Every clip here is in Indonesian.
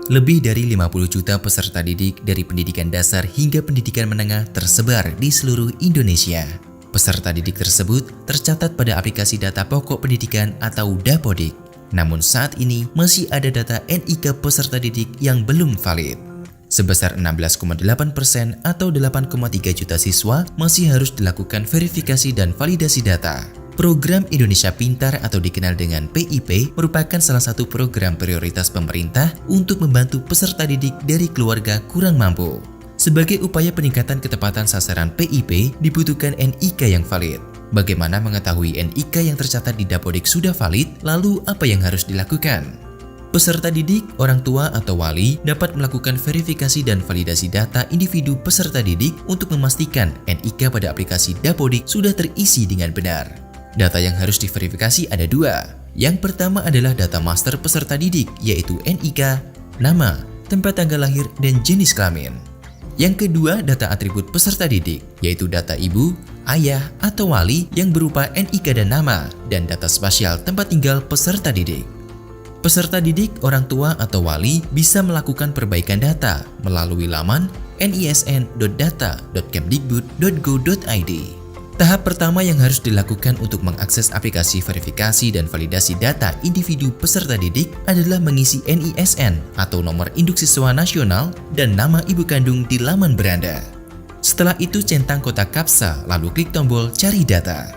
Lebih dari 50 juta peserta didik dari pendidikan dasar hingga pendidikan menengah tersebar di seluruh Indonesia. Peserta didik tersebut tercatat pada aplikasi data pokok pendidikan atau Dapodik. Namun saat ini masih ada data NIK peserta didik yang belum valid. Sebesar 16,8% atau 8,3 juta siswa masih harus dilakukan verifikasi dan validasi data. Program Indonesia Pintar atau dikenal dengan PIP merupakan salah satu program prioritas pemerintah untuk membantu peserta didik dari keluarga kurang mampu. Sebagai upaya peningkatan ketepatan sasaran PIP, dibutuhkan NIK yang valid. Bagaimana mengetahui NIK yang tercatat di Dapodik sudah valid, lalu apa yang harus dilakukan? Peserta didik, orang tua atau wali dapat melakukan verifikasi dan validasi data individu peserta didik untuk memastikan NIK pada aplikasi Dapodik sudah terisi dengan benar. Data yang harus diverifikasi ada dua. Yang pertama adalah data master peserta didik, yaitu NIK, nama, tempat tanggal lahir, dan jenis kelamin. Yang kedua, data atribut peserta didik, yaitu data ibu, ayah, atau wali yang berupa NIK dan nama, dan data spasial tempat tinggal peserta didik. Peserta didik, orang tua, atau wali bisa melakukan perbaikan data melalui laman nisn.data.kemdikbud.go.id. Tahap pertama yang harus dilakukan untuk mengakses aplikasi verifikasi dan validasi data individu peserta didik adalah mengisi NISN atau nomor induk siswa nasional dan nama ibu kandung di laman beranda. Setelah itu centang kotak kapsa lalu klik tombol cari data.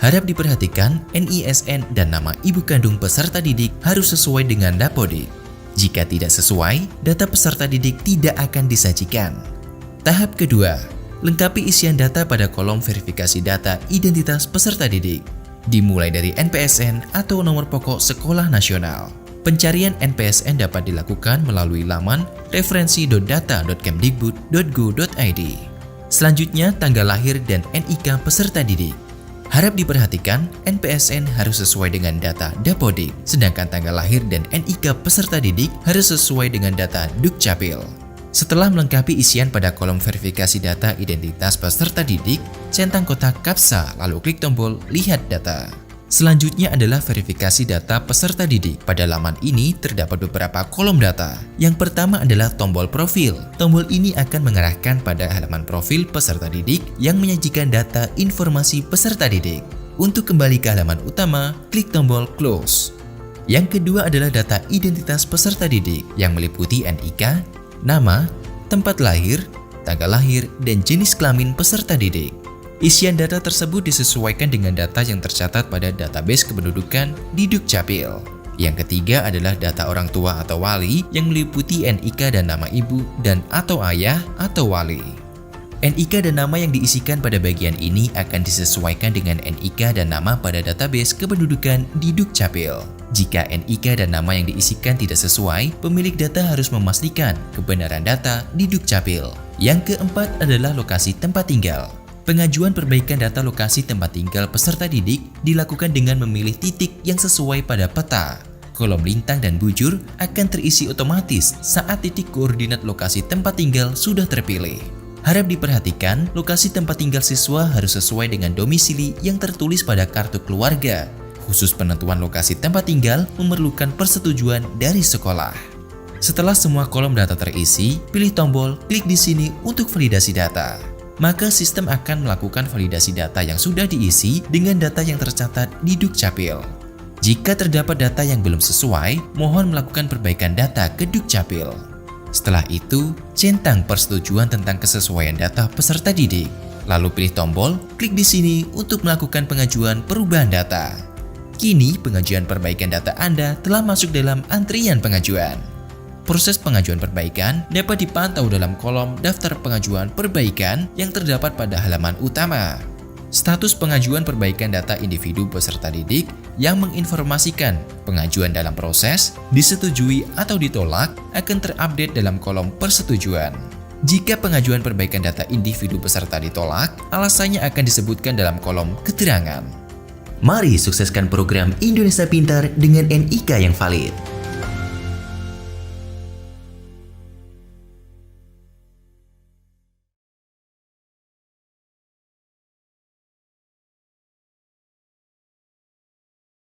Harap diperhatikan NISN dan nama ibu kandung peserta didik harus sesuai dengan Dapodik. Jika tidak sesuai, data peserta didik tidak akan disajikan. Tahap kedua, lengkapi isian data pada kolom verifikasi data identitas peserta didik, dimulai dari NPSN atau nomor pokok sekolah nasional. Pencarian NPSN dapat dilakukan melalui laman referensi.data.kemdikbud.go.id. Selanjutnya, tanggal lahir dan NIK peserta didik. Harap diperhatikan, NPSN harus sesuai dengan data Dapodik, sedangkan tanggal lahir dan NIK peserta didik harus sesuai dengan data Dukcapil. Setelah melengkapi isian pada kolom verifikasi data identitas peserta didik, centang kotak kapsa lalu klik tombol lihat data. Selanjutnya adalah verifikasi data peserta didik. Pada laman ini terdapat beberapa kolom data. Yang pertama adalah tombol profil. Tombol ini akan mengarahkan pada halaman profil peserta didik yang menyajikan data informasi peserta didik. Untuk kembali ke halaman utama, klik tombol close. Yang kedua adalah data identitas peserta didik yang meliputi NIK, nama, tempat lahir, tanggal lahir, dan jenis kelamin peserta didik. Isian data tersebut disesuaikan dengan data yang tercatat pada database kependudukan di Dukcapil. Yang ketiga adalah data orang tua atau wali yang meliputi NIK dan nama ibu dan atau ayah atau wali. NIK dan nama yang diisikan pada bagian ini akan disesuaikan dengan NIK dan nama pada database kependudukan di Dukcapil. Jika NIK dan nama yang diisikan tidak sesuai, pemilik data harus memastikan kebenaran data di Dukcapil. Yang keempat adalah lokasi tempat tinggal. Pengajuan perbaikan data lokasi tempat tinggal peserta didik dilakukan dengan memilih titik yang sesuai pada peta. Kolom lintang dan bujur akan terisi otomatis saat titik koordinat lokasi tempat tinggal sudah terpilih. Harap diperhatikan, lokasi tempat tinggal siswa harus sesuai dengan domisili yang tertulis pada kartu keluarga. Khusus penentuan lokasi tempat tinggal memerlukan persetujuan dari sekolah. Setelah semua kolom data terisi, pilih tombol klik di sini untuk validasi data. Maka sistem akan melakukan validasi data yang sudah diisi dengan data yang tercatat di Dukcapil. Jika terdapat data yang belum sesuai, mohon melakukan perbaikan data ke Dukcapil. Setelah itu, centang persetujuan tentang kesesuaian data peserta didik. Lalu pilih tombol klik di sini untuk melakukan pengajuan perubahan data. Kini, pengajuan perbaikan data Anda telah masuk dalam antrian pengajuan. Proses pengajuan perbaikan dapat dipantau dalam kolom daftar pengajuan perbaikan yang terdapat pada halaman utama. Status pengajuan perbaikan data individu peserta didik yang menginformasikan pengajuan dalam proses, disetujui atau ditolak akan terupdate dalam kolom persetujuan. Jika pengajuan perbaikan data individu peserta ditolak, alasannya akan disebutkan dalam kolom keterangan. Mari sukseskan program Indonesia Pintar dengan NIK yang valid.